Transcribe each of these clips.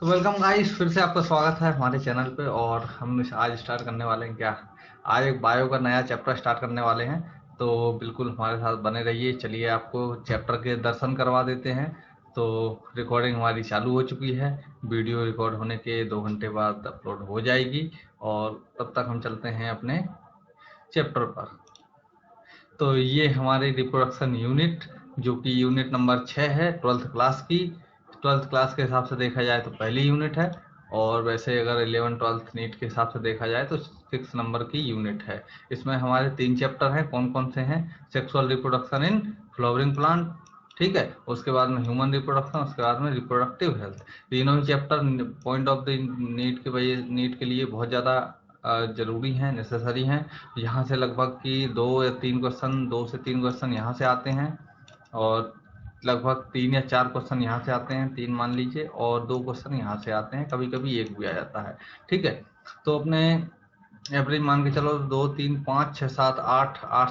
तो welcome guys, फिर से आपका स्वागत है हमारे चैनल पे। और हम आज स्टार्ट करने वाले हैं क्या, आज एक बायो का नया चैप्टर स्टार्ट करने वाले हैं। तो बिल्कुल हमारे साथ बने रहिए। चलिए आपको चैप्टर के दर्शन करवा देते हैं। तो रिकॉर्डिंग हमारी चालू हो चुकी है। वीडियो रिकॉर्ड होने के 2 घंटे बाद अपलोड हो जाएगी। और तब तक हम चलते हैं अपने चैप्टर पर। तो ये हमारी रिप्रोडक्शन यूनिट, जो कि यूनिट नंबर 6 है, 12th क्लास की। 12th क्लास के हिसाब से देखा जाए तो पहली यूनिट है। और वैसे अगर 11 12th नीट के हिसाब से देखा जाए तो 6 नंबर की यूनिट है। इसमें हमारे 3 चैप्टर हैं। कौन कौन से हैं? Sexual reproduction in flowering plant, ठीक है। उसके बाद में ह्यूमन रिप्रोडक्शन, उसके बाद में रिप्रोडक्टिव हेल्थ। तीनों ही chapter point of the NEET के वजह नीट के लिए बहुत ज़्यादा ज़रूरी हैं, नेसेसरी हैं। यहाँ से लगभग कि 2 से 3 क्वेश्चन यहाँ से आते हैं। और लगभग 3 या 4 क्वेश्चन यहाँ से आते हैं, 3 मान लीजिए, और 2 क्वेश्चन यहाँ से आते हैं, कभी कभी एक भी आ जाता है, ठीक है। तो अपने एवरेज मान के चलो 2 3 5 6 7 8, 8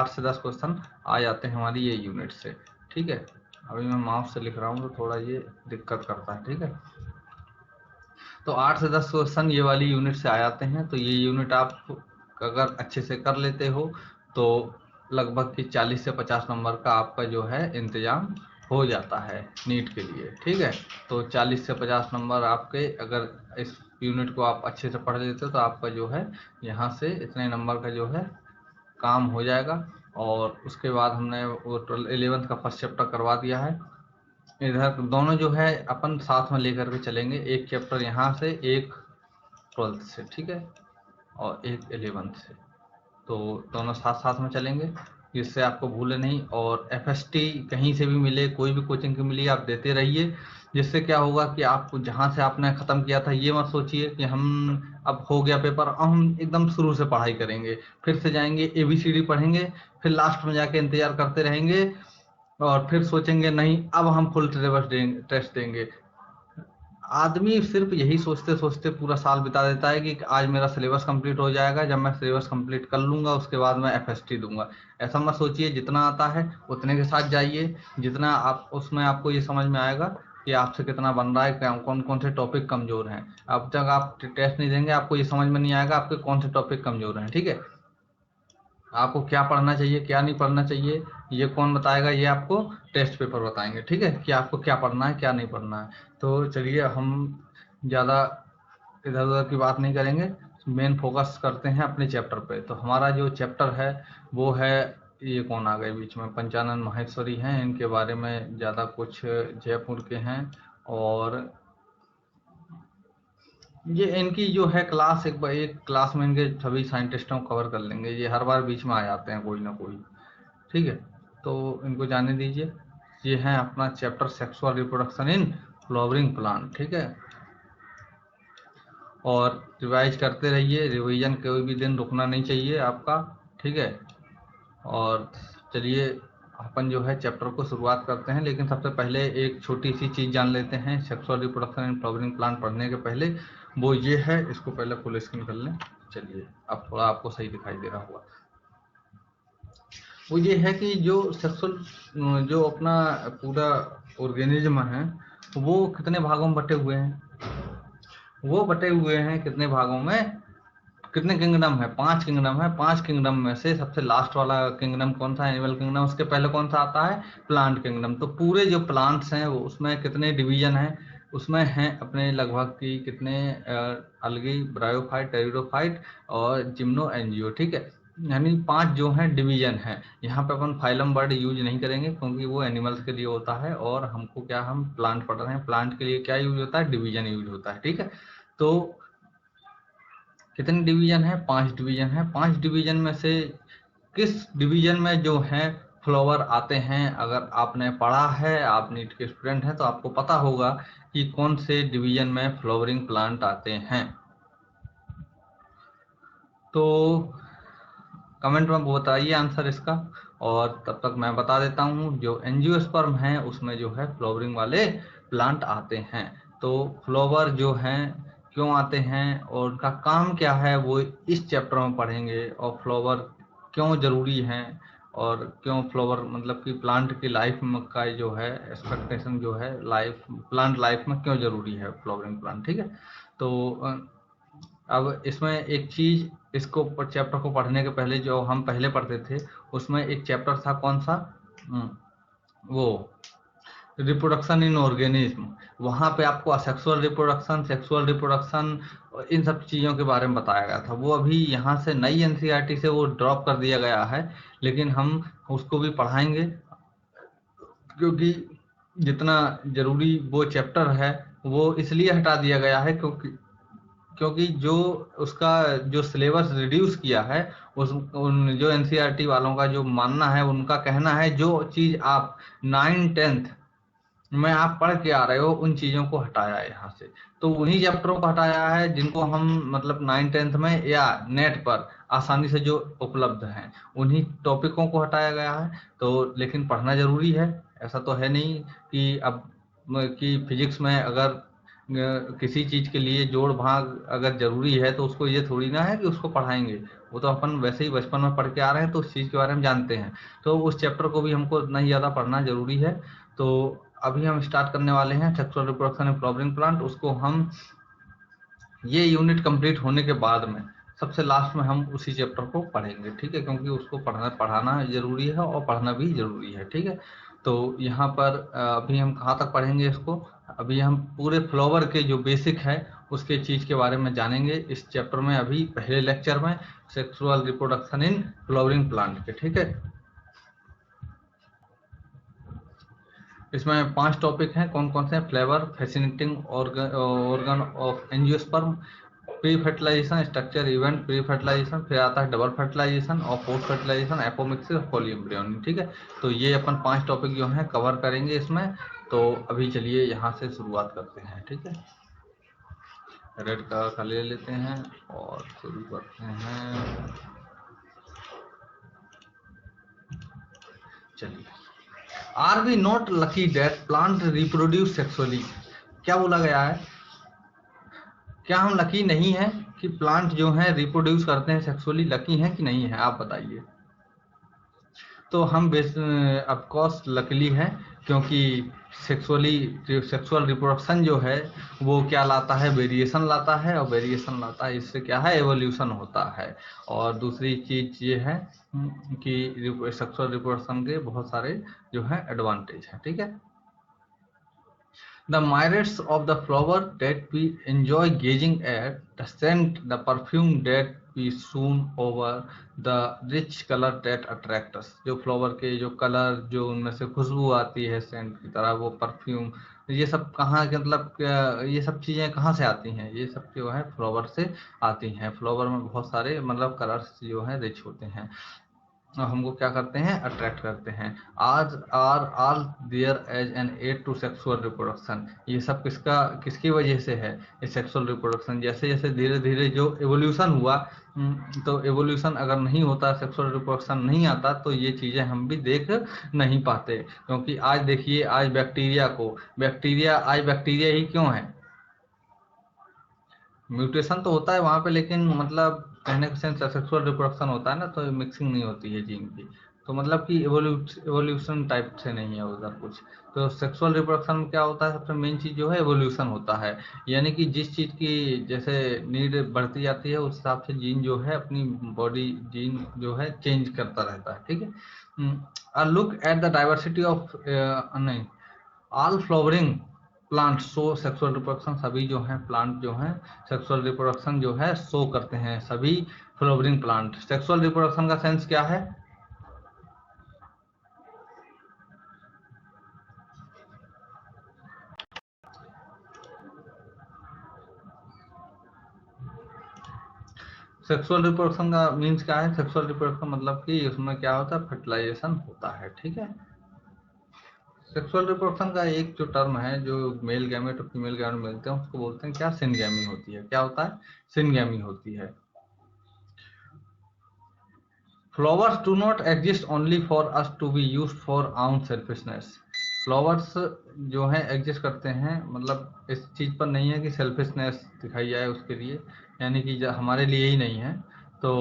से 10 क्वेश्चन आ जाते हैं हमारी ये यूनिट से, ठीक है। अभी मैं माउस से लिख रहा हूँ तो थोड़ा ये दिक्कत करता है, ठीक है। तो 8 से 10 क्वेश्चन ये वाली यूनिट से आ जाते हैं। तो ये यूनिट आप अगर अच्छे से कर लेते हो तो लगभग कि 40 से 50 नंबर का आपका जो है इंतजाम हो जाता है नीट के लिए, ठीक है। तो 40 से 50 नंबर आपके, अगर इस यूनिट को आप अच्छे से पढ़ लेते हो तो आपका जो है यहाँ से इतने नंबर का जो है काम हो जाएगा। और उसके बाद हमने वो 11th का फर्स्ट चैप्टर करवा दिया है। इधर दोनों जो है अपन साथ में लेकर के चलेंगे, एक चैप्टर यहाँ से, एक 12th से, ठीक है, और एक 11th से। तो दोनों साथ साथ में चलेंगे, जिससे आपको भूले नहीं। और एफएसटी कहीं से भी मिले, कोई भी कोचिंग की मिली, आप देते रहिए। जिससे क्या होगा कि आपको जहाँ से आपने ख़त्म किया था, ये मत सोचिए कि हम अब हो गया पेपर, अब हम एकदम शुरू से पढ़ाई करेंगे, फिर से जाएंगे एबीसीडी पढ़ेंगे, फिर लास्ट में जाके इंतजार करते रहेंगे और फिर सोचेंगे नहीं अब हम फुल सिलेबस टेस्ट देंगे। आदमी सिर्फ यही सोचते सोचते पूरा साल बिता देता है कि आज मेरा सिलेबस कंप्लीट हो जाएगा, जब मैं सिलेबस कंप्लीट कर लूंगा उसके बाद मैं एफएसटी दूंगा। ऐसा मत सोचिए, जितना आता है उतने के साथ जाइए। जितना आप उसमें आपको ये समझ में आएगा कि आपसे कितना बन रहा है, कौन कौन से टॉपिक कमजोर हैं। अब तक आप टेस्ट नहीं देंगे, आपको ये समझ में नहीं आएगा आपके कौन से टॉपिक कमजोर हैं, ठीक है। आपको क्या पढ़ना चाहिए, क्या नहीं पढ़ना चाहिए, ये कौन बताएगा? ये आपको टेस्ट पेपर बताएंगे, ठीक है, कि आपको क्या पढ़ना है क्या नहीं पढ़ना है। तो चलिए हम ज़्यादा इधर उधर की बात नहीं करेंगे, मेन फोकस करते हैं अपने चैप्टर पे। तो हमारा जो चैप्टर है वो है, ये कौन आ गए बीच में, पंचानन माहेश्वरी हैं, इनके बारे में ज़्यादा कुछ, जयपुर के हैं। और ये इनकी जो है क्लास, एक क्लास में इनके सभी साइंटिस्टों को कवर कर लेंगे। ये हर बार बीच में आ जाते हैं कोई ना कोई, ठीक है। तो इनको जाने दीजिए। ये है अपना chapter sexual reproduction in flowering plant, ठीक है। और रिवाइज करते रहिए, रिवीजन कोई भी दिन रुकना नहीं चाहिए आपका, ठीक है। और चलिए अपन जो है चैप्टर को शुरुआत करते हैं, लेकिन सबसे पहले एक छोटी सी चीज़ जान लेते हैं sexual reproduction in flowering plant पढ़ने के पहले। वो ये है, इसको पहले फुल स्क्रीन कर लें। चलिए अब थोड़ा आपको सही दिखाई दे रहा होगा। वो ये है कि जो सेक्सुअल, जो अपना पूरा ऑर्गेनिज्म है, वो कितने भागों में बटे हुए हैं? वो बटे हुए हैं कितने भागों में, कितने किंगडम है? 5 किंगडम है। 5 किंगडम में से सबसे लास्ट वाला किंगडम कौन सा? Animal kingdom. उसके पहले कौन सा आता है? Plant kingdom. तो पूरे जो प्लांट्स हैं वो, उसमें कितने डिवीजन हैं? उसमें हैं अपने लगभग की कितने, अलगी, ब्रायोफाइट, टेरिडोफाइट और जिम्नो एंजियो, ठीक है। यानी 5 जो हैं डिवीजन हैं। यहाँ पे अपन फाइलम वर्ड यूज नहीं करेंगे क्योंकि वो एनिमल्स के लिए होता है, और हमको क्या, हम प्लांट पढ़ रहे हैं, प्लांट के लिए क्या यूज होता है? डिवीजन यूज होता है, ठीक है। तो कितने डिवीजन है? 5 डिवीजन है। 5 डिवीजन में से किस डिवीजन में जो है फ्लावर आते हैं? अगर आपने पढ़ा है, आप नीट के स्टूडेंट हैं, तो आपको पता होगा कि कौन से डिवीजन में फ्लावरिंग प्लांट आते हैं। तो कमेंट में बताइए आंसर इसका। और तब तक मैं बता देता हूँ, जो एंजियोस्पर्म है उसमें जो है फ्लावरिंग वाले प्लांट आते हैं। तो फ्लावर जो हैं क्यों आते हैं और उनका काम क्या है, वो इस चैप्टर में पढ़ेंगे। और फ्लावर क्यों ज़रूरी हैं, और क्यों फ्लावर मतलब कि प्लांट की लाइफ में का जो है एक्सपेक्टेशन जो है लाइफ प्लांट लाइफ में क्यों जरूरी है फ्लावरिंग प्लांट, ठीक है। तो अब इसमें एक चीज, इसको चैप्टर को पढ़ने के पहले जो हम पहले पढ़ते थे उसमें एक चैप्टर था कौन सा, वो रिप्रोडक्शन इन ऑर्गेनिज्म। वहाँ पे आपको असेक्सुअल रिप्रोडक्शन, सेक्सुअल रिप्रोडक्शन, इन सब चीज़ों के बारे में बताया गया था। वो अभी यहाँ से नई एनसीईआरटी से वो ड्रॉप कर दिया गया है, लेकिन हम उसको भी पढ़ाएंगे क्योंकि जितना जरूरी वो चैप्टर है वो इसलिए हटा दिया गया है क्योंकि जो उसका जो सिलेबस रिड्यूस किया है उन जो एनसीईआरटी वालों का जो मानना है, उनका कहना है जो चीज़ आप 9th-10th में आप पढ़ के आ रहे हो उन चीज़ों को हटाया है यहाँ से। तो उन्हीं चैप्टरों को हटाया है जिनको हम मतलब 9th-10th में या नेट पर आसानी से जो उपलब्ध हैं उन्हीं टॉपिकों को हटाया गया है। तो लेकिन पढ़ना जरूरी है, ऐसा तो है नहीं कि अब कि फिजिक्स में अगर किसी चीज़ के लिए जोड़ भाग अगर जरूरी है तो उसको ये थोड़ी ना है कि उसको पढ़ाएंगे। वो तो अपन वैसे ही बचपन में पढ़ के आ रहे हैं तो उस चीज़ के बारे में जानते हैं, तो उस चैप्टर को भी हमको उतना ही ज़्यादा पढ़ना जरूरी है। तो अभी हम स्टार्ट करने वाले हैं sexual reproduction in flowering plant. उसको हम ये यूनिट कंप्लीट होने के बाद में सबसे लास्ट में हम उसी चैप्टर को पढ़ेंगे, ठीक है, क्योंकि उसको पढ़ाना जरूरी है और पढ़ना भी जरूरी है, ठीक है। तो यहाँ पर अभी हम कहाँ तक पढ़ेंगे इसको, अभी हम पूरे फ्लावर के जो बेसिक है उसके चीज़ के बारे में जानेंगे इस चैप्टर में, अभी पहले लेक्चर में sexual reproduction in flowering plant के, ठीक है। इसमें 5 टॉपिक हैं, कौन कौन से हैं? Flower, fascinating organ of angiosperm, pre fertilization, structure event pre fertilization, फिर आता है डबल फर्टिलाइजेशन और पोस्ट फर्टिलाइजेशन, एपोमिक्सिस, पॉलीएम्ब्रियोनिक, ठीक है। तो ये अपन 5 टॉपिक जो हैं कवर करेंगे इसमें। तो अभी चलिए यहाँ से शुरुआत करते हैं, ठीक है। रेड कलर का ले लेते हैं और शुरू करते हैं। चलिए, are we not lucky that plant reproduce sexually. क्या बोला गया है, क्या हम लकी नहीं है कि प्लांट जो है रिप्रोड्यूस करते हैं सेक्सुअली? लकी हैं कि नहीं है, आप बताइए। तो हम ऑफ कोर्स लकीली है, क्योंकि सेक्सुअल रिप्रोडक्शन जो है वो क्या लाता है, वेरिएशन लाता है, और वेरिएशन लाता है इससे क्या है, एवोल्यूशन होता है। और दूसरी चीज ये है कि सेक्सुअल रिप्रोडक्शन के बहुत सारे जो है एडवांटेज है, ठीक है। The merits of the flower that we enjoy gazing at, the scent, the perfume that we soon over, the rich color that attract us। जो फ्लावर के जो कलर, जो उनमें से खुशबू आती है सेंट की तरह, वो परफ्यूम, ये सब कहाँ के मतलब ये सब चीज़ें कहाँ से आती हैं? ये सब जो है फ्लावर से आती हैं। फ्लावर में बहुत सारे मतलब कलर्स जो हैं रिच होते हैं, हमको क्या करते हैं, अट्रैक्ट करते हैं। आज are all there as an aid to sexual reproduction. ये सब किसकी वजह से है, ये सेक्सुअल रिप्रोडक्शन। जैसे जैसे धीरे धीरे जो एवोल्यूशन हुआ, तो एवोल्यूशन अगर नहीं होता, सेक्सुअल रिप्रोडक्शन नहीं आता, तो ये चीज़ें हम भी देख नहीं पाते। क्योंकि आज देखिए, आज बैक्टीरिया ही क्यों है, म्यूटेशन तो होता है वहाँ पे, लेकिन मतलब कहने का सेंस सेक्सुअल रिप्रोडक्शन होता है ना, तो मिक्सिंग नहीं होती है जीन की, तो मतलब कि एवोल्यूशन टाइप से नहीं है उधर कुछ। तो सेक्सुअल रिप्रोडक्शन में क्या होता है, सबसे मेन चीज़ जो है एवोल्यूशन होता है। यानी कि जिस चीज़ की जैसे नीड बढ़ती जाती है उस हिसाब से जीन जो है अपनी बॉडी जीन जो है चेंज करता रहता है, ठीक है। A look at the diversity of नहीं, all flowering plant show sexual reproduction. सभी जो हैं प्लांट जो हैं सेक्सुअल रिप्रोडक्शन जो है शो करते हैं, सभी फ्लावरिंग प्लांट। सेक्सुअल रिप्रोडक्शन का सेंस क्या है, सेक्सुअल रिप्रोडक्शन का मीन्स क्या है, सेक्सुअल रिप्रोडक्शन मतलब कि उसमें क्या होता है, फर्टिलाइजेशन होता है, ठीक है। सेक्सुअल रिप्रोडक्शन का एक जो टर्म है, जो मेल गैमेट और फीमेल गैमेट मिलते हैं उसको बोलते हैं क्या, सिनगैमी होती है। क्या होता है, सिनगैमी होती है। Flowers do not exist only for us to be used for own selfishness. Flowers जो है एग्जिस्ट करते हैं मतलब इस चीज़ पर नहीं है कि सेल्फिशनेस दिखाई जाए उसके लिए, यानी कि हमारे लिए ही नहीं है। तो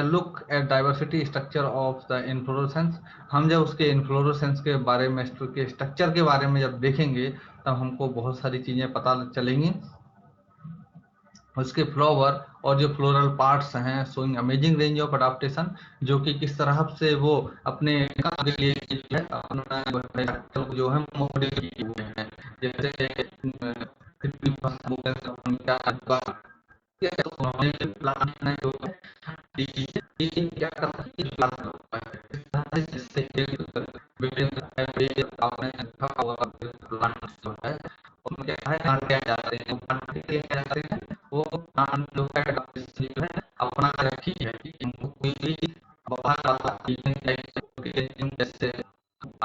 look at diversity structure of the inflorescence, हम जब उसके इन्फ्लोरेसेंस के बारे में, के स्ट्रक्चर के बारे में जब देखेंगे तब हमको बहुत सारी चीजें पता चलेंगी। उसके फ्लावर और जो फ्लोरल पार्ट्स हैं, showing amazing range of adaptation, जो कि किस तरह से वो अपने काम के लिए जो है अपना जो है मॉडिफाई किए हुए हैं। जैसे प्लांट है जो क्या करता है, जिससे आपने देखा होगा प्लांट जो है उनके क्या जाते हैं, जाते हैं वो प्लांट जो है जो है अपना रखी है कि हमको कोई भी बाहर जैसे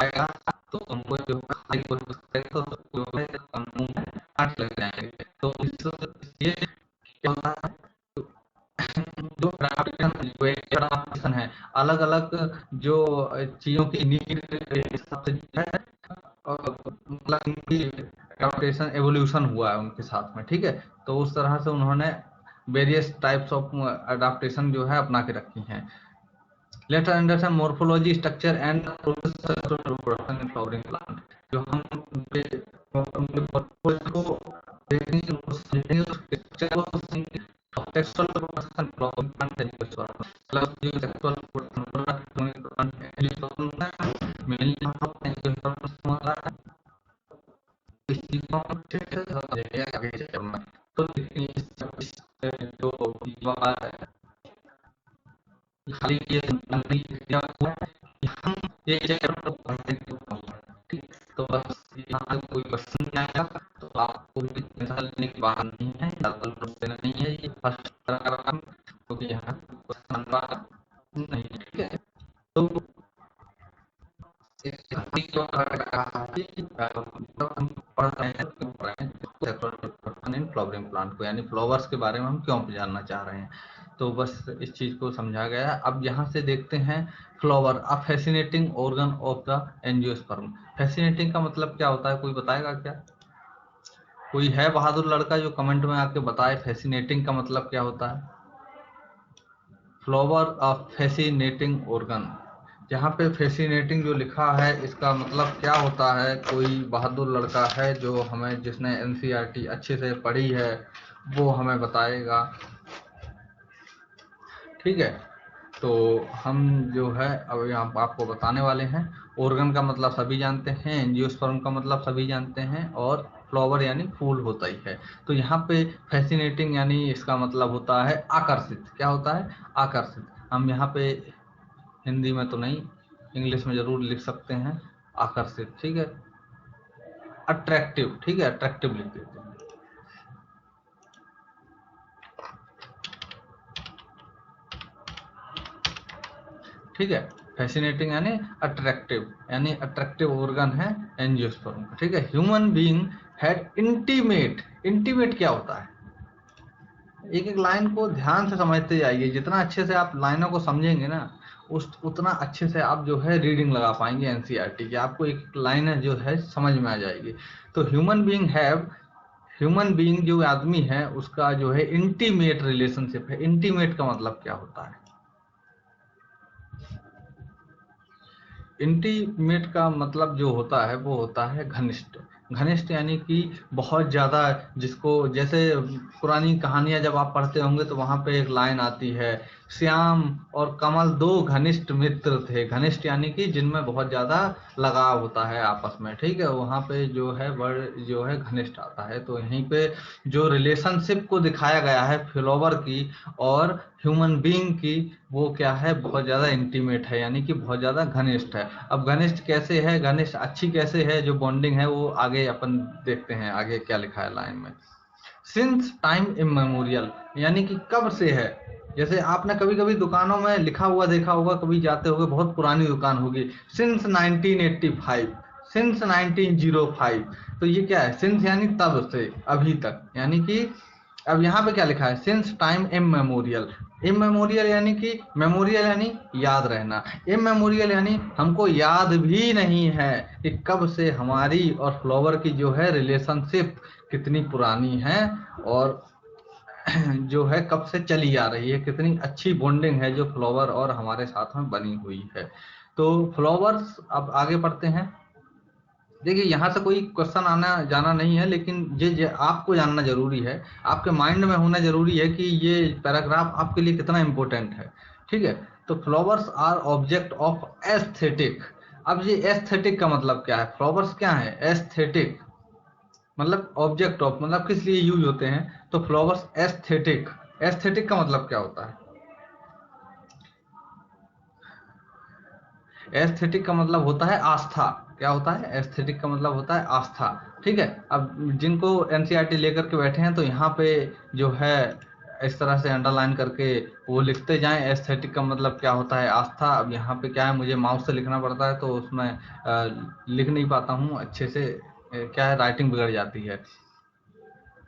आएगा तो हमको जो खाने को जो है मुंह में कांट लग जाएंगे। तो ये क्या होता है, जो ट्रांसपोर्टेशन है, अलग अलग जो चीजों की नीड के हिसाब से जो है मतलब ट्रांसपोर्टेशन एवोल्यूशन हुआ है उनके साथ में, ठीक है। तो उस तरह से उन्होंने वेरियस टाइप्स ऑफ अडाप्टेशन जो है अपना के रखी हैं। Let us understand morphology, structure and process of reproduction in flowering plant. जो हम उनके को देखेंगे, उसको समझेंगे, उसके स्ट्रक्चर को समझेंगे, टेक्सुअल प्रोडक्शन फ्लावरिंग प्लांट है, मतलब जो टेक्सुअल प्रोडक्शन मेनली हमारा इस चीज को अच्छे से समझेंगे आगे चलना। तो जो खाली ये क्या हुआ हम ये ठीक। तो बस यहाँ कोई क्वेश्चन नहीं आएगा तो आपको भी टेंशन लेने की बात नहीं है, देना नहीं है, ये फर्स्ट पैराग्राफ क्योंकि यहाँ क्वेश्चन नहीं, ठीक है। तो फ्लावरिंग प्लांट को यानी फ्लावर्स के बारे में हम क्यों जानना चाह रहे हैं, तो बस इस चीज को समझा गया। अब यहाँ से देखते हैं flower, a fascinating organ of the angiosperm. Fascinating का मतलब क्या होता है, कोई बताएगा क्या? कोई है बहादुर लड़का जो कमेंट में आके बताए फैसिनेटिंग का मतलब क्या होता है? फ्लावर ऑफ फैसिनेटिंग ऑर्गन, यहाँ पे फैसिनेटिंग जो लिखा है इसका मतलब क्या होता है? कोई बहादुर लड़का है जो हमें, जिसने एनसीईआरटी अच्छे से पढ़ी है वो हमें बताएगा, ठीक है। तो हम जो है अब यहाँ आपको बताने वाले हैं। ऑर्गन का मतलब सभी जानते हैं, एंजियोस्पर्म का मतलब सभी जानते हैं, और फ्लावर यानी फूल होता ही है। तो यहाँ पे फैसिनेटिंग यानी इसका मतलब होता है आकर्षित। क्या होता है? आकर्षित। हम यहाँ पे हिंदी में तो नहीं, इंग्लिश में जरूर लिख सकते हैं आकर्षित, ठीक है। अट्रैक्टिव, ठीक है, अट्रैक्टिव लिख देते हैं, ठीक है। फैसिनेटिंग यानी अट्रैक्टिव ऑर्गन है एंजियोस्पर्म का, ठीक है। Human being had intimate, intimate क्या होता है? एक एक लाइन को ध्यान से समझते जाइए, जितना अच्छे से आप लाइनों को समझेंगे ना उतना अच्छे से आप जो है रीडिंग लगा पाएंगे एनसीईआरटी की, आपको एक लाइन जो है समझ में आ जाएगी। तो ह्यूमन बीइंग जो आदमी है उसका जो है इंटीमेट रिलेशनशिप है। इंटीमेट का मतलब क्या होता है? इंटीमेट का मतलब जो होता है वो होता है घनिष्ठ। घनिष्ठ यानी कि बहुत ज्यादा, जिसको जैसे पुरानी कहानियां जब आप पढ़ते होंगे तो वहां पे एक लाइन आती है, श्याम और कमल दो घनिष्ठ मित्र थे। घनिष्ठ यानी कि जिनमें बहुत ज्यादा लगाव होता है आपस में, ठीक है। वहां पे जो है वर्ड जो है घनिष्ठ आता है। तो यहीं पे जो रिलेशनशिप को दिखाया गया है फ्लावर की और ह्यूमन बीइंग की, वो क्या है? बहुत ज्यादा इंटीमेट है, यानी कि बहुत ज्यादा घनिष्ठ है। अब घनिष्ठ कैसे है, घनिष्ठ अच्छी कैसे है जो बॉन्डिंग है, वो आगे अपन देखते हैं आगे क्या लिखा है लाइन में। सिंस टाइम इमेमोरियल यानी कि कब से है। जैसे आपने कभी कभी दुकानों में लिखा हुआ देखा होगा, कभी जाते होगे, बहुत पुरानी दुकान होगी, सिंस 1985, सिंस 1905। तो ये क्या है? सिंस यानी तब से, अभी तक, यानी कि अब यहाँ पे क्या लिखा है? Since time immemorial. इमेमोरियल यानी कि, मेमोरियल यानी याद रहना, इमेमोरियल यानी हमको याद भी नहीं है कि कब से हमारी और फ्लावर की जो है रिलेशनशिप कितनी पुरानी है। और जो है कब से चली आ रही है, कितनी अच्छी बॉन्डिंग है जो फ्लावर और हमारे साथ में बनी हुई है। तो फ्लावर्स, अब आगे बढ़ते हैं। देखिए यहाँ से कोई क्वेश्चन आना जाना नहीं है, लेकिन ये आपको जानना जरूरी है, आपके माइंड में होना जरूरी है कि ये पैराग्राफ आपके लिए कितना इंपॉर्टेंट है। ठीक है, तो flowers are object of aesthetic. अब ये एस्थेटिक का मतलब क्या है? फ्लावर्स क्या है? एस्थेटिक मतलब ऑब्जेक्ट ऑफ, मतलब किस लिए यूज होते हैं? तो फ्लावर्स एस्थेटिक, एस्थेटिक का मतलब क्या होता है? एस्थेटिक का मतलब होता है आस्था। क्या होता है? एस्थेटिक का मतलब होता है आस्था। ठीक है, अब जिनको एनसीईआरटी लेकर के बैठे हैं तो यहाँ पे जो है इस तरह से अंडरलाइन करके वो लिखते जाएं, एस्थेटिक का मतलब क्या होता है? आस्था। अब यहाँ पे क्या है, मुझे माउस से लिखना पड़ता है तो उसमें लिख नहीं पाता हूँ अच्छे से, क्या है, राइटिंग बिगड़ जाती है,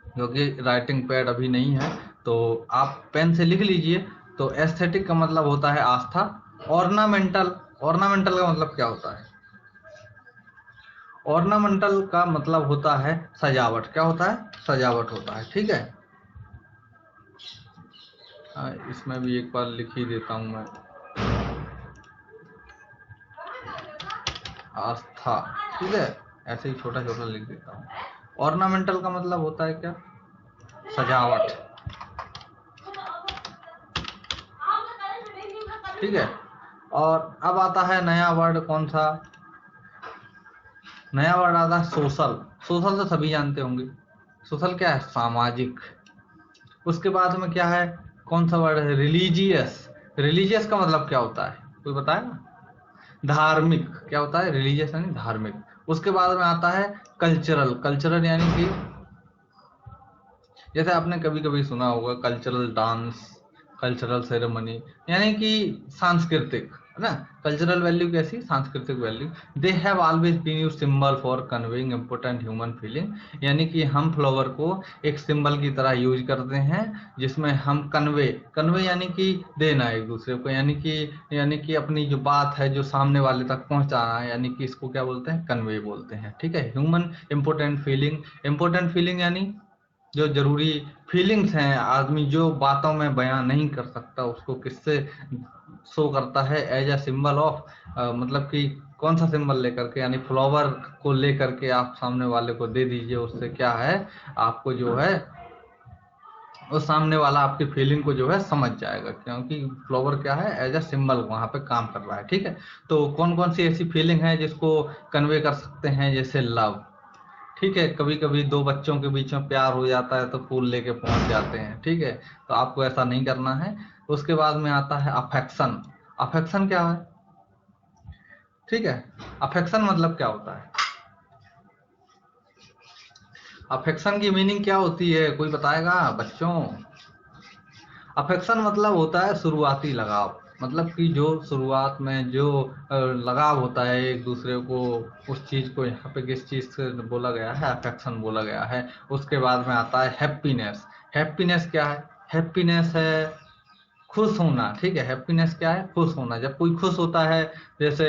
क्योंकि राइटिंग पैड अभी नहीं है। तो आप पेन से लिख लीजिए। तो एस्थेटिक का मतलब होता है आस्था। ऑर्नामेंटल, ऑर्नामेंटल का मतलब क्या होता है? ऑर्नामेंटल का मतलब होता है सजावट। क्या होता है? सजावट होता है। ठीक है, इसमें भी एक बार लिख ही देता हूं मैं, आस्था। ठीक है, ऐसे ही छोटा छोटा लिख देता हूँ। ऑर्नामेंटल का मतलब होता है क्या? सजावट। ठीक है, और अब आता है नया वर्ड, कौन सा? नया वर्ड आता है सोशल। सोशल तो सभी जानते होंगे। सोशल क्या है? सामाजिक। उसके बाद में क्या है, कौन सा वर्ड है? रिलीजियस। रिलीजियस का मतलब क्या होता है? कोई बताएगा? धार्मिक। क्या होता है? रिलीजियस यानी धार्मिक। उसके बाद में आता है कल्चरल। कल्चरल यानी कि जैसे आपने कभी कभी सुना होगा कल्चरल डांस, कल्चरल सेरेमनी, यानी कि सांस्कृतिक, है ना? कल्चरल वैल्यू कैसी? सांस्कृतिक value. They have always been used symbol for conveying important human feeling. यानी कि हम फ्लावर को एक सिंबल की तरह यूज करते हैं, जिसमें हम कन्वे, कन्वे यानी कि देना एक दूसरे को, यानी कि अपनी जो बात है जो सामने वाले तक पहुंचाना, यानी कि इसको क्या बोलते हैं? कन्वे बोलते हैं। ठीक है, human important feeling. Important feeling यानी जो जरूरी फीलिंग्स हैं, आदमी जो बातों में बयां नहीं कर सकता उसको किससे शो करता है? एज अ सिंबल ऑफ, मतलब कि कौन सा सिंबल लेकर के? यानी फ्लावर को लेकर के आप सामने वाले को दे दीजिए, उससे क्या है, आपको जो है उस सामने वाला आपकी फीलिंग को जो है समझ जाएगा, क्योंकि फ्लावर क्या है? एज अ सिंबल वहां पे काम कर रहा है। ठीक है, तो कौन कौन सी ऐसी फीलिंग है जिसको कन्वे कर सकते हैं? जैसे लव। ठीक है, कभी कभी दो बच्चों के बीच में प्यार हो जाता है तो फूल लेके पहुंच जाते हैं। ठीक है, तो आपको ऐसा नहीं करना है। उसके बाद में आता है अफेक्शन। अफेक्शन क्या है? ठीक है, अफेक्शन मतलब क्या होता है? अफेक्शन की मीनिंग क्या होती है? कोई बताएगा बच्चों? अफेक्शन मतलब होता है शुरुआती लगाव। मतलब कि जो शुरुआत में जो लगाव होता है एक दूसरे को, उस चीज को यहाँ पे किस चीज से बोला गया है? अफेक्शन बोला गया है। उसके बाद में आता है हैप्पीनेस। हैप्पीनेस क्या है? हैप्पीनेस है खुश होना। ठीक है, हैप्पीनेस क्या है? खुश होना। जब कोई खुश होता है, जैसे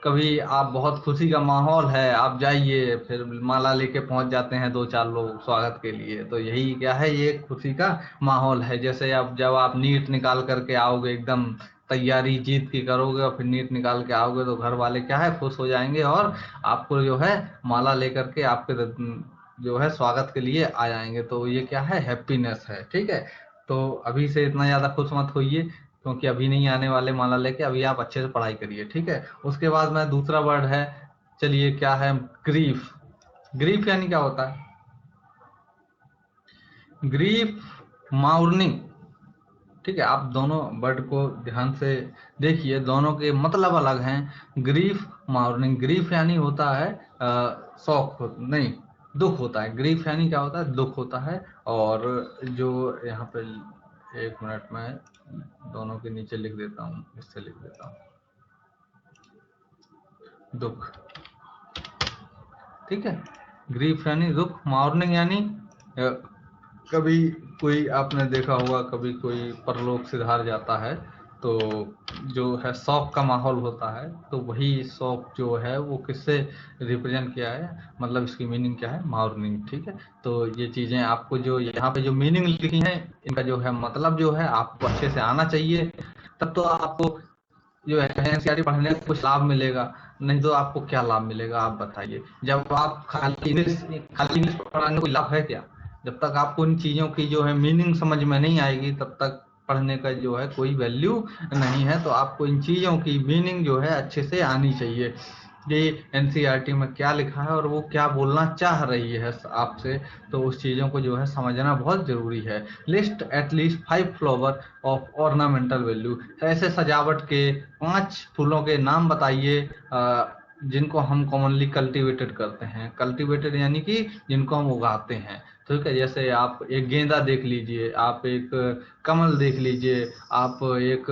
कभी आप बहुत खुशी का माहौल है, आप जाइए फिर माला लेके पहुंच जाते हैं दो चार लोग स्वागत के लिए, तो यही क्या है? ये खुशी का माहौल है। जैसे आप जब आप नीट निकाल करके आओगे, एकदम तैयारी जीत की करोगे और फिर नीट निकाल के आओगे, तो घर वाले क्या है? खुश हो जाएंगे और आपको जो है माला लेकर के आपके जो है स्वागत के लिए आ जाएंगे। तो ये क्या है? हैप्पीनेस है। ठीक है, तो अभी से इतना ज्यादा खुश मत होइए, क्योंकि अभी नहीं आने वाले माला लेके, अभी आप अच्छे से पढ़ाई करिए। ठीक है, उसके बाद में दूसरा वर्ड है, चलिए क्या है? ग्रीफ। ग्रीफ यानी क्या होता है? ग्रीफ, माउर्निंग। ठीक है, आप दोनों वर्ड को ध्यान से देखिए, दोनों के मतलब अलग हैं। ग्रीफ, माउर्निंग। ग्रीफ यानी होता है शौक नहीं, दुख होता है। ग्रीफ यानी क्या होता है? दुख होता है। और जो यहाँ पे, एक मिनट में दोनों के नीचे लिख देता हूँ, इससे लिख देता हूँ, दुख। ठीक है, ग्रीफ यानी दुख, मॉर्निंग यानी कभी कोई आपने देखा होगा, कभी कोई परलोक सिधार जाता है तो जो है शौक का माहौल होता है, तो वही शौक जो है वो किससे रिप्रेजेंट किया है, मतलब इसकी मीनिंग क्या है, मॉर्निंग। ठीक है, तो ये चीज़ें आपको जो यहाँ पे जो मीनिंग लिखी है इनका जो है मतलब जो है आपको अच्छे से आना चाहिए, तब तो आपको जो है एनसीईआरटी पढ़ने का कुछ लाभ मिलेगा, नहीं तो आपको क्या लाभ मिलेगा आप बताइए। जब आप खाली इंग्लिश पढ़ाने कोई लाभ है क्या? जब तक आपको इन चीज़ों की जो है मीनिंग समझ में नहीं आएगी तब तक पढ़ने का जो है कोई वैल्यू नहीं है। तो आपको इन चीज़ों की मीनिंग जो है अच्छे से आनी चाहिए कि एनसीईआरटी में क्या लिखा है और वो क्या बोलना चाह रही है आपसे, तो उस चीज़ों को जो है समझना बहुत ज़रूरी है। List at least 5 flower of ornamental value, ऐसे सजावट के 5 फूलों के नाम बताइए जिनको हम कॉमनली कल्टीवेटेड करते हैं। कल्टीवेटेड यानी कि जिनको हम उगाते हैं। ठीक है, जैसे आप एक गेंदा देख लीजिए, आप एक कमल देख लीजिए, आप एक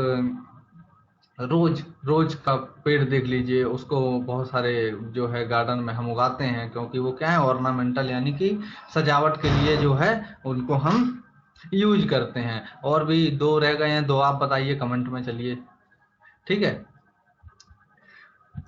रोज का पेड़ देख लीजिए, उसको बहुत सारे जो है गार्डन में हम उगाते हैं, क्योंकि वो क्या है, ऑर्नामेंटल यानी कि सजावट के लिए जो है उनको हम यूज करते हैं। और भी 2 रह गए हैं, 2 आप बताइए कमेंट में, चलिए। ठीक है,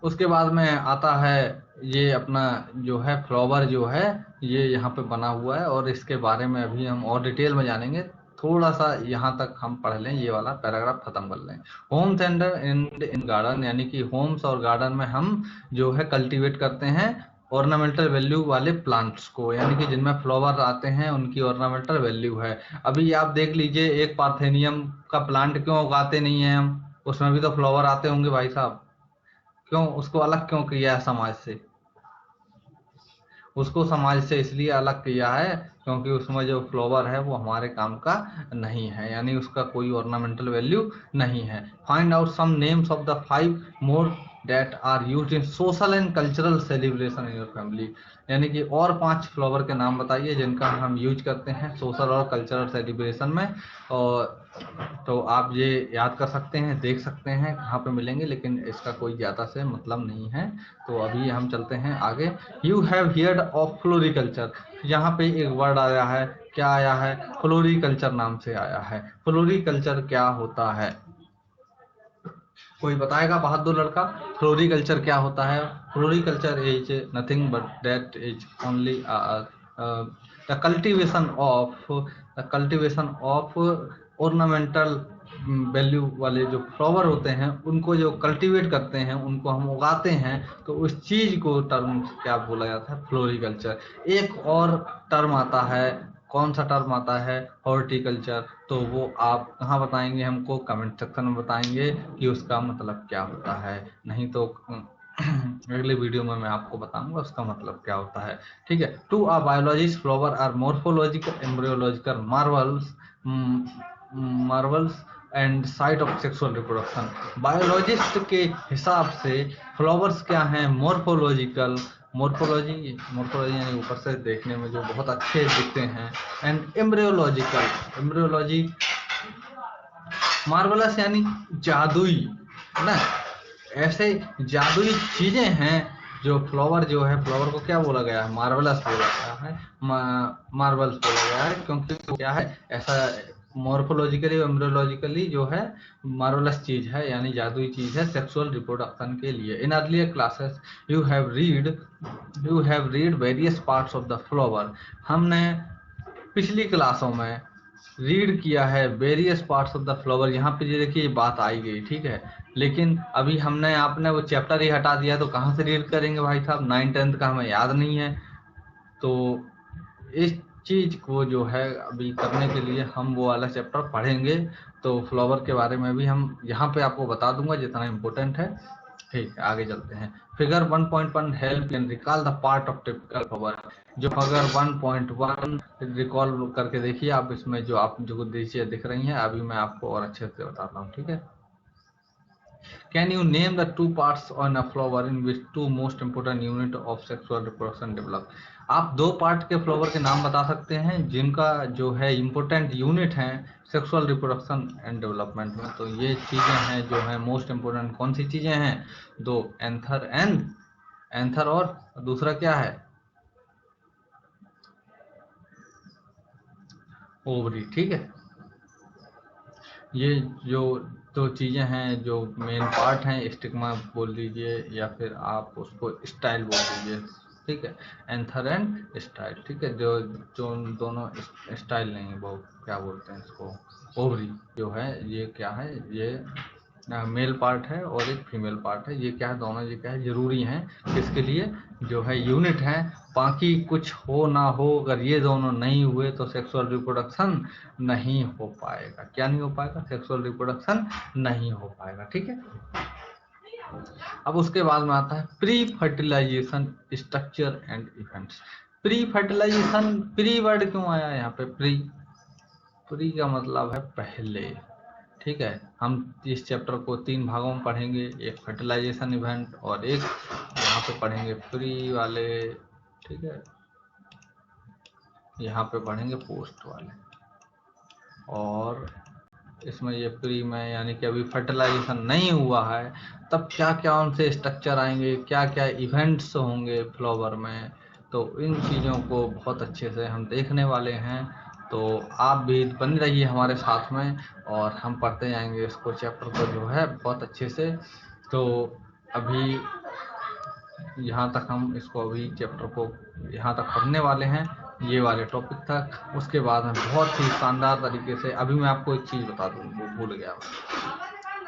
उसके बाद में आता है ये अपना जो है फ्लावर जो है ये यहाँ पे बना हुआ है, और इसके बारे में अभी हम और डिटेल में जानेंगे। थोड़ा सा यहाँ तक हम पढ़ लें, ये वाला पैराग्राफ खत्म कर लें। होम्स एंड इन गार्डन, यानी कि होम्स और गार्डन में हम जो है कल्टीवेट करते हैं ऑर्नामेंटल वैल्यू वाले प्लांट्स को, यानी कि जिनमें फ्लावर आते हैं उनकी ऑर्नामेंटल वैल्यू है। अभी आप देख लीजिए, एक पार्थेनियम का प्लांट क्यों उगाते नहीं है हम? उसमें भी तो फ्लावर आते होंगे भाई साहब, क्यों उसको अलग क्यों किया है समाज से? उसको समाज से इसलिए अलग किया है क्योंकि उसमें जो फ्लावर है वो हमारे काम का नहीं है, यानी उसका कोई ऑर्नामेंटल वैल्यू नहीं है। Find out some names of the 5 more that are used in social and cultural celebration in your family, यानी कि और 5 फ्लावर के नाम बताइए जिनका हम यूज करते हैं सोशल और कल्चरल सेलिब्रेशन में। और तो आप ये याद कर सकते हैं, देख सकते हैं कहाँ पे मिलेंगे, लेकिन इसका कोई ज़्यादा से मतलब नहीं है। तो अभी हम चलते हैं आगे। You have heard of floriculture, यहाँ पे एक वर्ड आया है, क्या आया है? फ्लोरिकल्चर नाम से आया है। फ्लोरिकल्चर क्या होता है? कोई बताएगा बहादुर लड़का, फ्लोरिकल्चर क्या होता है? Floriculture is nothing but that is only the cultivation of ornamental value वाले जो फ्लावर होते हैं उनको जो कल्टीवेट करते हैं, उनको हम उगाते हैं, तो उस चीज को टर्म क्या बोला जाता है? फ्लोरिकल्चर। एक और टर्म आता है, कौन सा टर्म आता है? हॉर्टिकल्चर। तो वो आप कहाँ बताएंगे हमको? कमेंट सेक्शन में बताएंगे कि उसका मतलब क्या होता है, नहीं तो अगले वीडियो में मैं आपको बताऊंगा उसका मतलब क्या होता है। ठीक है, to a biologist flower are morphological embryological marvels and site of sexual reproduction. Biologist के हिसाब से फ्लावर्स क्या हैं? मोर्फोलॉजिकल, मोर्फोलॉजी यानी ऊपर से देखने में जो बहुत अच्छे दिखते हैं, एंड एम्ब्रियोलॉजिकल, एम्ब्रियोलॉजी मार्वलस यानी जादुई, है ना? ऐसे जादुई चीजें हैं जो फ्लावर जो है, फ्लावर को क्या बोला गया है? मार्वलस बोला गया है, मार्वल्स बोला गया है, क्योंकि क्या है, ऐसा मॉर्फोलॉजिकली एम्ब्रियोलॉजिकली जो है मार्वलस चीज है, यानी जादुई चीज है सेक्सुअल रिप्रोडक्शन के लिए। In earlier classes you have read various parts of the flower, हमने पिछली क्लासों में रीड किया है various parts of the flower. यहाँ पे ये देखिए बात आई गई, ठीक है, लेकिन अभी हमने आपने वो चैप्टर ही हटा दिया, तो कहाँ से रीड करेंगे भाई साहब? 9th-10th का हमें याद नहीं है। तो इस चीज को जो है अभी करने के लिए हम वो वाला चैप्टर पढ़ेंगे, तो फ्लावर के बारे में भी हम यहाँ पे आपको बता दूंगा जितना इम्पोर्टेंट है। ठीक है, आगे चलते हैं। Figure 1.1 help and recall the part of typical flower. जो फिगर 1.1 रिकॉल करके देखिए आप, इसमें जो आप जो चीजें दिख रही हैं अभी मैं आपको और अच्छे से बताता हूँ। ठीक है, Can you name the 2 parts on a flower in which 2 most important unit of sexual reproduction develop? आप 2 पार्ट के फ्लावर के नाम बता सकते हैं जिनका जो है इम्पोर्टेंट यूनिट है सेक्सुअल रिप्रोडक्शन एंड डेवलपमेंट में। तो ये चीजें हैं जो है मोस्ट इम्पोर्टेंट। कौन सी चीजें हैं? 2, एंथर और दूसरा क्या है? ओवरी। ठीक है, ये जो दो चीज़ें हैं जो मेन पार्ट हैं, स्टिग्मा बोल दीजिए या फिर आप उसको स्टाइल बोल दीजिए, ठीक है, एंथर एंड स्टाइल, ठीक है, जो जो दोनों स्टाइल नहीं, वो क्या बोलते हैं इसको, ओवरी जो है ये क्या है, ये मेल पार्ट है और एक फीमेल पार्ट है, ये क्या है, दोनों ये क्या है, जरूरी हैं किसके लिए, जो है यूनिट है। बाकी कुछ हो ना हो, अगर ये दोनों नहीं हुए तो सेक्सुअल रिप्रोडक्शन नहीं हो पाएगा। क्या नहीं हो पाएगा? सेक्सुअल रिप्रोडक्शन नहीं हो पाएगा, ठीक है। अब उसके बाद में आता है pre fertilization structure and events. Pre fertilization, pre word क्यों आया यहाँ पे? प्री, प्री का मतलब है पहले, ठीक है। हम इस चैप्टर को 3 भागों में पढ़ेंगे, एक फर्टिलाइजेशन इवेंट और एक यहाँ पे पढ़ेंगे प्री वाले, ठीक है, यहाँ पे पढ़ेंगे पोस्ट वाले। और इसमें ये प्री में यानी कि अभी फर्टिलाइजेशन नहीं हुआ है, तब क्या क्या उनसे स्ट्रक्चर आएंगे, क्या क्या इवेंट्स होंगे फ्लावर में, तो इन चीज़ों को बहुत अच्छे से हम देखने वाले हैं। तो आप भी बन रहिए हमारे साथ में और हम पढ़ते जाएंगे इसको, चैप्टर को जो है बहुत अच्छे से। तो अभी यहाँ तक हम इसको, अभी चैप्टर को यहाँ तक पढ़ने वाले हैं, ये वाले टॉपिक तक। उसके बाद में बहुत ही शानदार तरीके से, अभी मैं आपको एक चीज़ बता दूँ, वो भूल गया,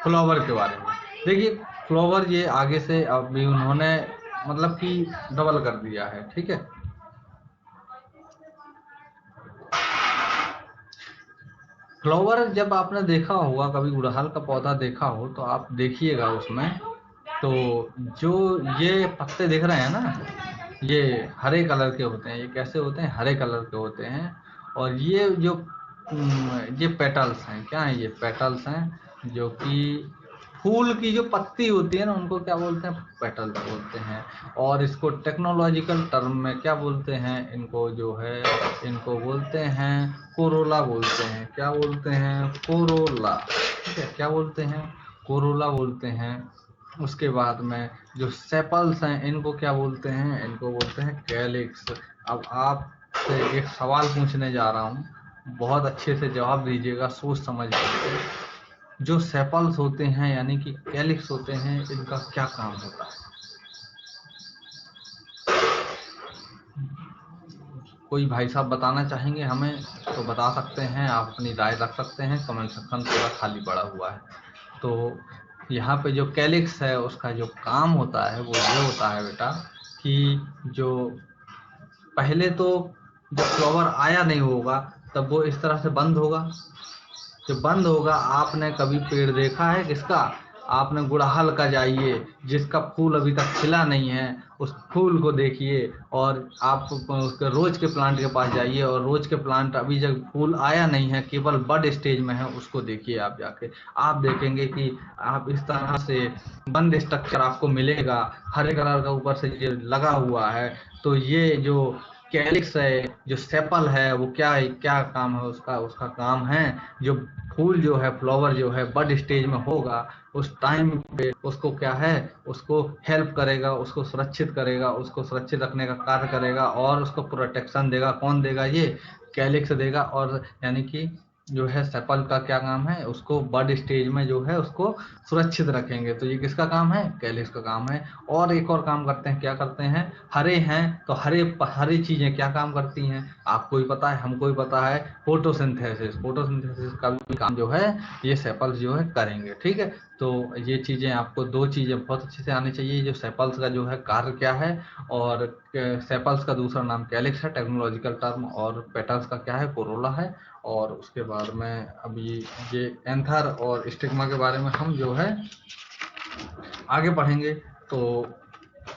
फ्लावर के बारे में। देखिए फ्लावर ये आगे से अभी उन्होंने मतलब कि डबल कर दिया है, ठीक है। फ्लावर जब आपने देखा होगा, कभी गुड़हल का पौधा देखा हो तो आप देखिएगा उसमें, तो जो ये पत्ते दिख रहे हैं ना, ये हरे कलर के होते हैं। ये कैसे होते हैं? हरे कलर के होते हैं। और ये जो ये पेटल्स हैं, क्या हैं ये? पेटल्स हैं, जो कि फूल की जो पत्ती होती है ना, उनको क्या बोलते हैं? पेटल्स बोलते हैं। और इसको टेक्नोलॉजिकल टर्म में क्या बोलते हैं? इनको जो है, इनको बोलते हैं कोरोला बोलते हैं। क्या बोलते हैं? कोरोला, ठीक है। क्या बोलते हैं? कोरोला बोलते हैं। उसके बाद में जो सेपल्स हैं, इनको क्या बोलते हैं? इनको बोलते हैं कैलिक्स। अब आपसे एक सवाल पूछने जा रहा हूँ, बहुत अच्छे से जवाब दीजिएगा सोच समझ कर। जो सेपल्स होते हैं यानी कि कैलिक्स होते हैं, इनका क्या काम होता है? कोई भाई साहब बताना चाहेंगे हमें तो बता सकते हैं, आप अपनी राय रख सकते हैं, कमेंट सेक्शन पूरा खाली पड़ा हुआ है। तो यहाँ पे जो कैलिक्स है उसका जो काम होता है वो ये होता है बेटा, कि जो पहले तो जब फ्लावर आया नहीं होगा तब वो इस तरह से बंद होगा। जो बंद होगा, आपने कभी पेड़ देखा है किसका? आपने गुड़हल का जाइए, जिसका फूल अभी तक खिला नहीं है, उस फूल को देखिए। और आप उसके रोज के प्लांट के पास जाइए और रोज के प्लांट अभी जब फूल आया नहीं है, केवल बड स्टेज में है, उसको देखिए आप जाके। आप देखेंगे कि आप इस तरह से बंद स्ट्रक्चर आपको मिलेगा, हरे कलर का ऊपर से ये लगा हुआ है। तो ये जो कैलिक्स है, जो सेपल है, वो क्या है, क्या काम है उसका? उसका काम है, जो फूल जो है, फ्लावर जो है बड स्टेज में होगा, उस टाइम पे उसको क्या है, उसको हेल्प करेगा, उसको सुरक्षित करेगा, उसको सुरक्षित रखने का कार्य करेगा और उसको प्रोटेक्शन देगा। कौन देगा? ये कैलिक्स देगा। और यानी कि जो है सेपल का क्या काम है? उसको बड स्टेज में जो है उसको सुरक्षित रखेंगे। तो ये किसका काम है? कैलिक्स का काम है। और एक और काम करते हैं, क्या करते हैं? हरे हैं तो हरे हरी चीजें क्या काम करती हैं? आपको भी पता है, हमको भी पता है, फोटोसिंथेसिस। फोटोसिंथेसिस का भी काम जो है ये सेपल्स जो है करेंगे, ठीक है। तो ये चीजें आपको, दो चीजें बहुत अच्छे से आनी चाहिए, जो सेपल्स का जो है कार्य क्या है, और सेपल्स का दूसरा नाम कैलिक्स है टेक्नोलॉजिकल टर्म, और पेटल्स का क्या है? कोरोला है। और उसके बाद में अभी ये एंथर और स्टिग्मा के बारे में हम जो है आगे पढ़ेंगे। तो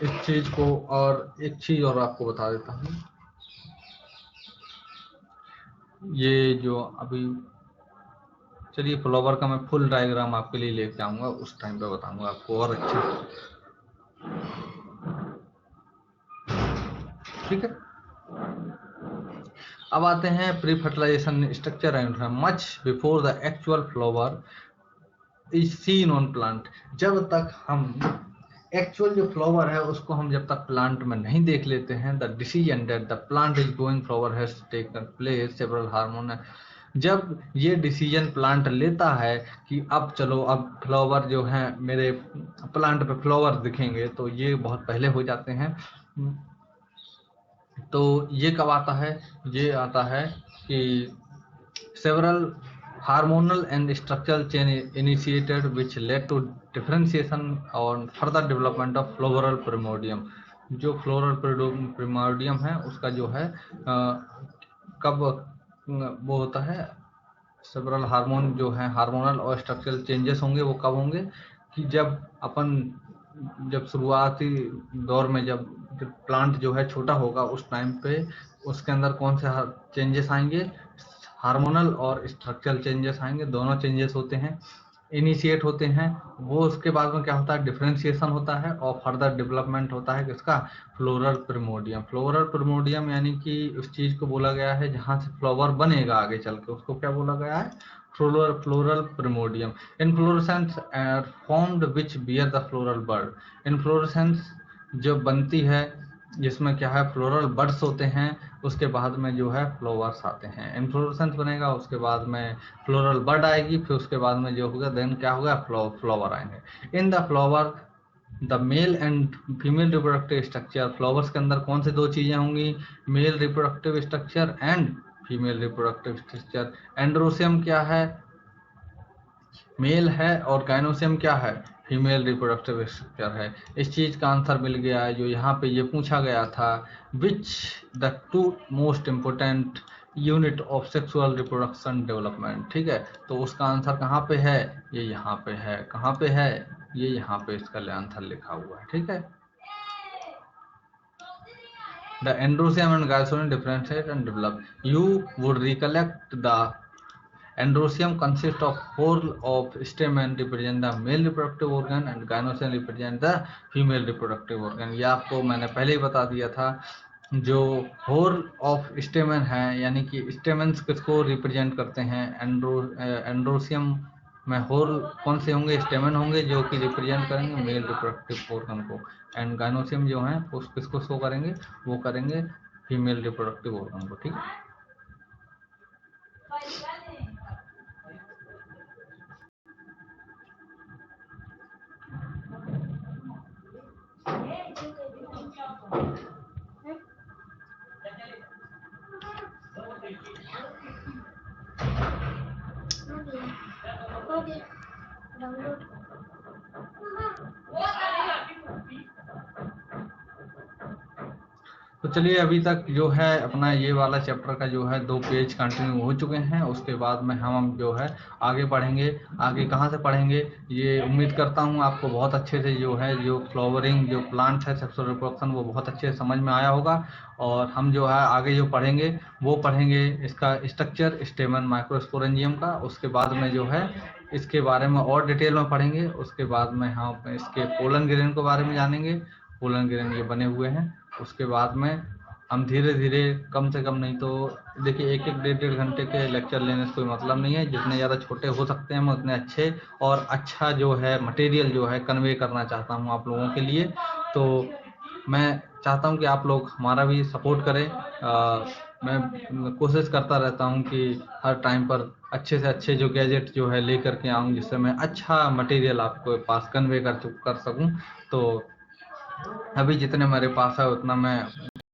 इस चीज को, और एक चीज और आपको बता देता हूँ, ये जो अभी, चलिए फ्लावर का मैं फुल डायग्राम आपके लिए लेके आऊंगा, उस टाइम पे बताऊंगा आपको और अच्छे से, ठीक है। अब आते हैं pre fertilization structure and much before the actual flower is seen on plant. जब तक हम एक्चुअल जो फ्लावर है उसको हम जब तक प्लांट में नहीं देख लेते हैं, the decision that the plant is going flower has taken place, several hormone जब ये डिसीजन प्लांट लेता है कि अब चलो अब फ्लावर जो है मेरे प्लांट पे फ्लावर दिखेंगे, तो ये बहुत पहले हो जाते हैं। तो ये कब आता है? ये आता है कि several hormonal and structural change initiated which led to differentiation और further development of floral primordium। जो फ्लोरल प्रिमोर्डियम है उसका जो है कब वो होता है, सेवरल हार्मोन जो है हार्मोनल और स्ट्रक्चरल चेंजेस होंगे, वो कब होंगे कि जब शुरुआती दौर में जब प्लांट जो है छोटा होगा उस टाइम पे उसके अंदर कौन से चेंजेस आएंगे, हार्मोनल और स्ट्रक्चरल चेंजेस आएंगे, दोनों चेंजेस होते हैं, इनिशिएट होते हैं। वो उसके बाद में क्या होता है, डिफरेंशिएशन होता है और फर्दर डेवलपमेंट होता है किसका, फ्लोरल प्रिमोर्डियम। फ्लोरल प्रिमोर्डियम यानी कि उस चीज को बोला गया है जहां से फ्लावर बनेगा आगे चल के, उसको क्या बोला गया है, floral primordium. Inflorescence formed which bear the floral bud. Inflorescence जो बनती है जिसमें क्या है, फ्लोरल बड्स होते हैं, उसके बाद में जो है फ्लावर्स आते हैं। इनफ्लोरेसेंस बनेगा, उसके बाद में फ्लोरल बड आएगी, फिर उसके बाद में जो होगा देन क्या होगा, फ्लावर आएंगे। In the flower the male and female reproductive structure. Flowers के अंदर कौन सी दो चीजें होंगी, male reproductive structure and female reproductive structure. Androecium क्या है, मेल है, और गाइनोसियम क्या है, फीमेल रिप्रोडक्टिव स्ट्रक्चर है। इस चीज का आंसर मिल गया है जो यहाँ पे ये पूछा गया था, which the two most important unit of sexual reproduction development. ठीक है, तो उसका आंसर कहाँ पे है, ये यहाँ पे है। कहाँ पे है, ये यहाँ पे इसका आंसर लिखा हुआ है। ठीक है, the androsium and gynosium differentiate and develop. You would recollect the androsium consists of whole of stamen represent the male reproductive organ and gynosium represent the female reproductive organ। ये आपको मैंने पहले ही बता दिया था। जो होल ऑफ स्टेमन है यानी कि स्टेमन्स किसको रिप्रेजेंट करते हैं, एंड्रोसियम में होल कौन से होंगे, स्टेमन होंगे जो कि रिप्रेजेंट करेंगे मेल रिप्रोडक्टिव ऑर्गन को, एंड गाइनोसियम जो है उस किसको शो करेंगे, वो करेंगे फीमेल रिप्रोडक्टिव ऑर्गन को। ठीक है, तो चलिए अभी तक जो है अपना ये वाला चैप्टर का जो है 2 पेज कंटिन्यू हो चुके हैं। उसके बाद में हम जो है आगे पढ़ेंगे। आगे कहाँ से पढ़ेंगे, ये उम्मीद करता हूँ आपको बहुत अच्छे से जो है जो फ्लावरिंग जो प्लांट्स है सेक्सुअल रिप्रोडक्शन वो बहुत अच्छे से समझ में आया होगा। और हम जो है आगे जो पढ़ेंगे वो पढ़ेंगे इसका स्ट्रक्चर स्टेमन माइक्रोस्पोरेंजियम का। उसके बाद में जो है इसके बारे में और डिटेल में पढ़ेंगे। उसके बाद में हम इसके पोलन ग्रेन के बारे में जानेंगे, पोलन ग्रेन ये बने हुए हैं। उसके बाद में हम धीरे धीरे कम से कम नहीं तो देखिए 1-1 डेढ़ घंटे के लेक्चर लेने से कोई मतलब नहीं है। जितने ज़्यादा छोटे हो सकते हैं मैं उतने अच्छे और अच्छा जो है मटेरियल जो है कन्वे करना चाहता हूँ आप लोगों के लिए। तो मैं चाहता हूँ कि आप लोग हमारा भी सपोर्ट करें। मैं कोशिश करता रहता हूँ कि हर टाइम पर अच्छे से अच्छे जो गैजेट जो है लेकर के आऊँ जिससे मैं अच्छा मटेरियल आपको पास कन्वे कर सकूँ। तो अभी जितने मेरे पास है उतना मैं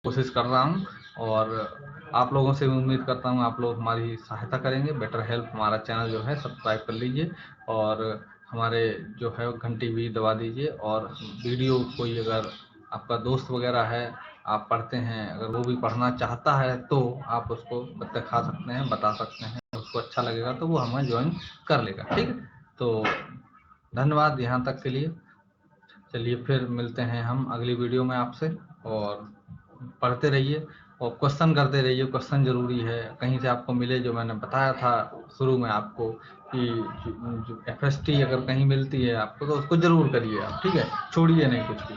कोशिश कर रहा हूँ और आप लोगों से भी उम्मीद करता हूँ आप लोग हमारी सहायता करेंगे। बेटर हेल्प हमारा चैनल जो है सब्सक्राइब कर लीजिए और हमारे जो है घंटी भी दबा दीजिए। और वीडियो कोई अगर आपका दोस्त वगैरह है आप पढ़ते हैं अगर वो भी पढ़ना चाहता है तो आप उसको दिखा सकते हैं, बता सकते हैं, उसको अच्छा लगेगा तो वो हमें ज्वाइन कर लेगा। ठीक है, तो धन्यवाद यहाँ तक के लिए। चलिए फिर मिलते हैं हम अगली वीडियो में आपसे। और पढ़ते रहिए और क्वेश्चन करते रहिए, क्वेश्चन जरूरी है। कहीं से आपको मिले जो मैंने बताया था शुरू में आपको कि जो FST अगर कहीं मिलती है आपको तो उसको जरूर करिए आप। ठीक है, छोड़िए नहीं कुछ भी।